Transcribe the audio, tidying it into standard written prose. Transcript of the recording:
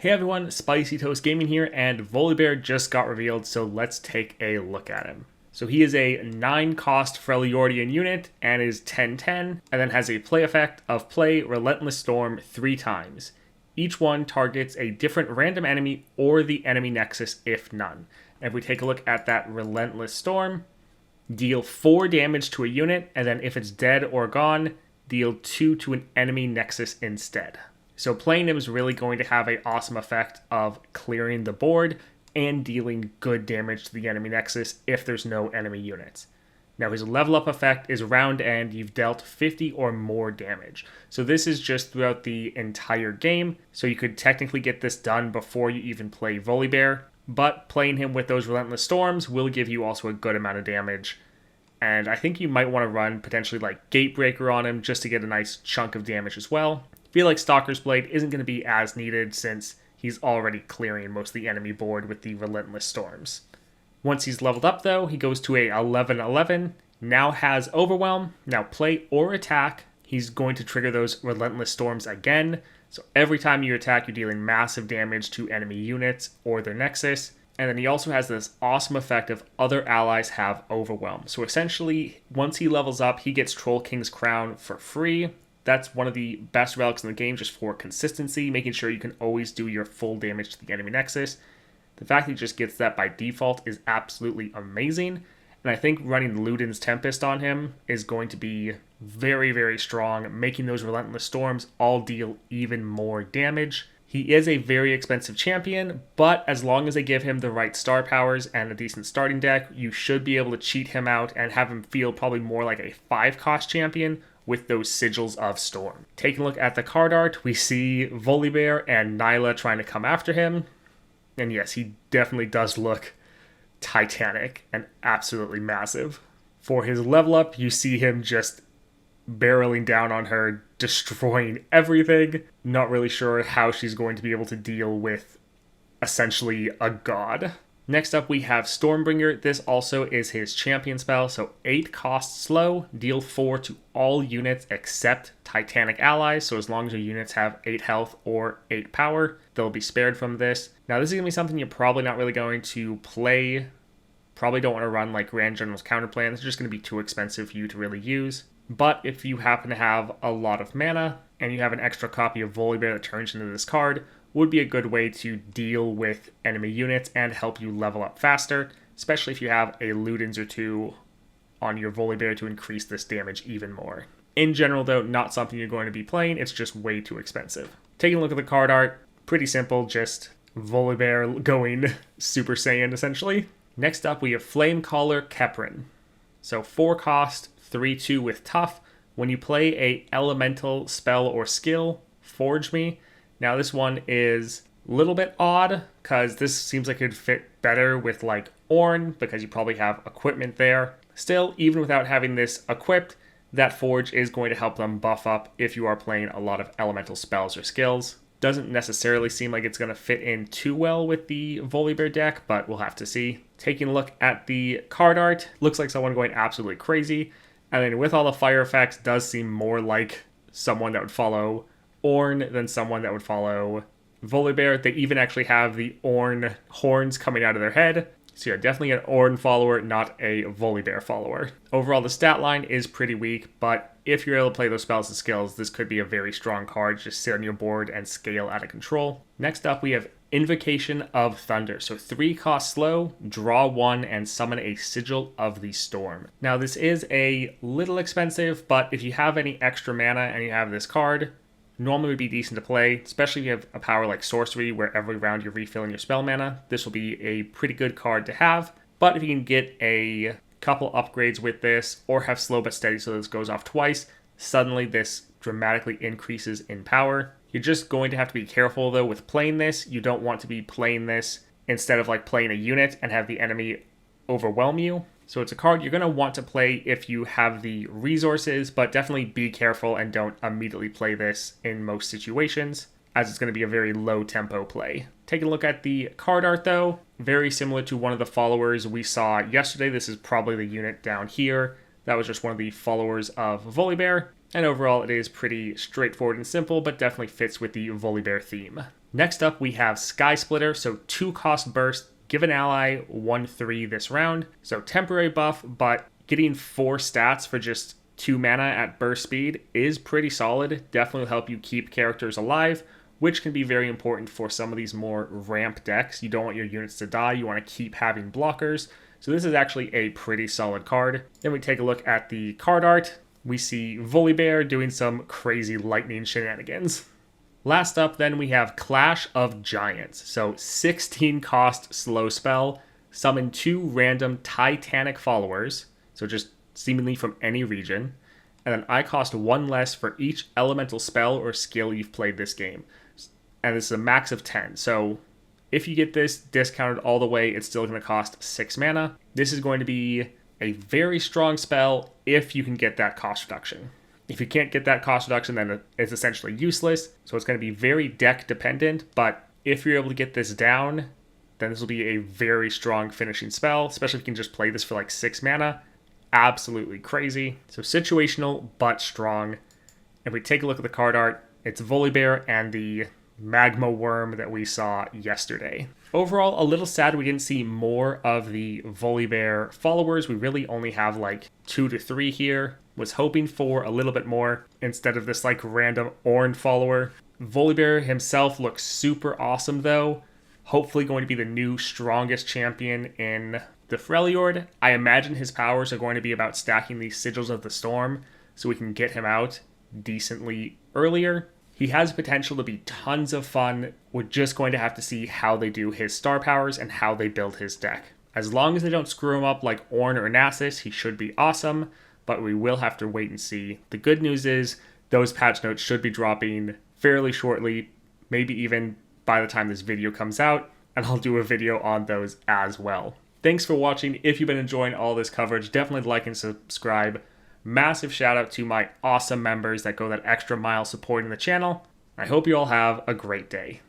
Hey everyone, Spicy Toast Gaming here, and Volibear just got revealed, so let's take a look at him. So he is a 9-cost Freljordian unit and is 10/10, and then has a play effect of play Relentless Storm 3 times. Each one targets a different random enemy or the enemy nexus if none. And if we take a look at that Relentless Storm, deal 4 damage to a unit, and then if it's dead or gone, deal 2 to an enemy nexus instead. So playing him is really going to have an awesome effect of clearing the board and dealing good damage to the enemy nexus if there's no enemy units. Now his level up effect is round end, you've dealt 50 or more damage. So this is just throughout the entire game, so you could technically get this done before you even play Volibear, but playing him with those Relentless Storms will give you also a good amount of damage. And I think you might want to run potentially like Gatebreaker on him just to get a nice chunk of damage as well. I feel like Stalker's Blade isn't going to be as needed since he's already clearing most of the enemy board with the Relentless Storms. Once he's leveled up though, he goes to a 11/11, now has Overwhelm, now play or attack, he's going to trigger those Relentless Storms again, so every time you attack you're dealing massive damage to enemy units or their nexus, and then he also has this awesome effect of other allies have Overwhelm. So essentially, once he levels up, he gets Troll King's Crown for free. That's one of the best relics in the game just for consistency, making sure you can always do your full damage to the enemy nexus. The fact that he just gets that by default is absolutely amazing, and I think running Luden's Tempest on him is going to be very, very strong, making those Relentless Storms all deal even more damage. He is a very expensive champion, but as long as they give him the right star powers and a decent starting deck, you should be able to cheat him out and have him feel probably more like a 5-cost champion with those Sigils of Storm. Taking a look at the card art, we see Volibear and Nyla trying to come after him. And yes, he definitely does look titanic and absolutely massive. For his level up, you see him just barreling down on her, destroying everything. Not really sure how she's going to be able to deal with essentially a god. Next up we have Stormbringer. This also is his champion spell, so 8 cost slow, deal 4 to all units except Titanic allies, so as long as your units have 8 health or 8 power, they'll be spared from this. Now this is going to be something you're probably not really going to play, probably don't want to run like Grand General's Counterplan, it's just going to be too expensive for you to really use. But if you happen to have a lot of mana, and you have an extra copy of Volibear that turns into this card, would be a good way to deal with enemy units and help you level up faster, especially if you have a Ludens or 2 on your Volibear to increase this damage even more. In general though, not something you're going to be playing, it's just way too expensive. Taking a look at the card art, pretty simple, just Volibear going Super Saiyan essentially. Next up we have Flamecollar Keprin. So 4 cost, 3/2 with tough. When you play a elemental spell or skill, Forge Me. Now this one is a little bit odd because this seems like it would fit better with like Ornn because you probably have equipment there. Still, even without having this equipped, that Forge is going to help them buff up if you are playing a lot of elemental spells or skills. Doesn't necessarily seem like it's going to fit in too well with the Volibear deck, but we'll have to see. Taking a look at the card art, looks like someone going absolutely crazy. And then with all the fire effects, does seem more like someone that would follow Ornn than someone that would follow Volibear. They even actually have the Ornn horns coming out of their head. So you're definitely an Ornn follower, not a Volibear follower. Overall, the stat line is pretty weak, but if you're able to play those spells and skills, this could be a very strong card. Just sit on your board and scale out of control. Next up, we have Invocation of Thunder. So 3 cost slow, draw 1, and summon a Sigil of the Storm. Now this is a little expensive, but if you have any extra mana and you have this card, normally would be decent to play, especially if you have a power like Sorcery where every round you're refilling your spell mana. This will be a pretty good card to have, but if you can get a couple upgrades with this or have slow but steady so this goes off twice, suddenly this dramatically increases in power. You're just going to have to be careful though with playing this. You don't want to be playing this instead of like playing a unit and have the enemy overwhelm you. So it's a card you're going to want to play if you have the resources, but definitely be careful and don't immediately play this in most situations, as it's going to be a very low tempo play. Taking a look at the card art though, very similar to one of the followers we saw yesterday. This is probably the unit down here. That was just one of the followers of Volibear. And overall, it is pretty straightforward and simple, but definitely fits with the Volibear theme. Next up, we have Skysplitter, so 2-cost burst, give an ally 1/3 this round. So temporary buff, but getting 4 stats for just 2 mana at burst speed is pretty solid. Definitely will help you keep characters alive, which can be very important for some of these more ramp decks. You don't want your units to die, you want to keep having blockers. So this is actually a pretty solid card. Then we take a look at the card art. We see Volibear doing some crazy lightning shenanigans. Last up then we have Clash of Giants. So 16 cost slow spell, summon 2 random Titanic followers, so just seemingly from any region, and then I cost 1 less for each elemental spell or skill you've played this game. And this is a max of 10, so if you get this discounted all the way, it's still going to cost 6 mana. This is going to be a very strong spell if you can get that cost reduction. If you can't get that cost reduction, then it's essentially useless. So it's going to be very deck dependent, but if you're able to get this down, then this will be a very strong finishing spell, especially if you can just play this for like 6 mana. Absolutely crazy. So situational, but strong. If we take a look at the card art, it's Volibear and the magma worm that we saw yesterday. Overall, a little sad we didn't see more of the Volibear followers. We really only have like 2 to 3 here. Was hoping for a little bit more instead of this like random orange follower. Volibear himself looks super awesome though. Hopefully going to be the new strongest champion in the Freljord. I imagine his powers are going to be about stacking the Sigils of the Storm so we can get him out decently earlier. He has potential to be tons of fun. We're just going to have to see how they do his star powers and how they build his deck. As long as they don't screw him up like Ornn or Nasus, he should be awesome, but we will have to wait and see. The good news is those patch notes should be dropping fairly shortly, maybe even by the time this video comes out, and I'll do a video on those as well. Thanks for watching. If you've been enjoying all this coverage, definitely like and subscribe. Massive shout out to my awesome members that go that extra mile supporting the channel. I hope you all have a great day.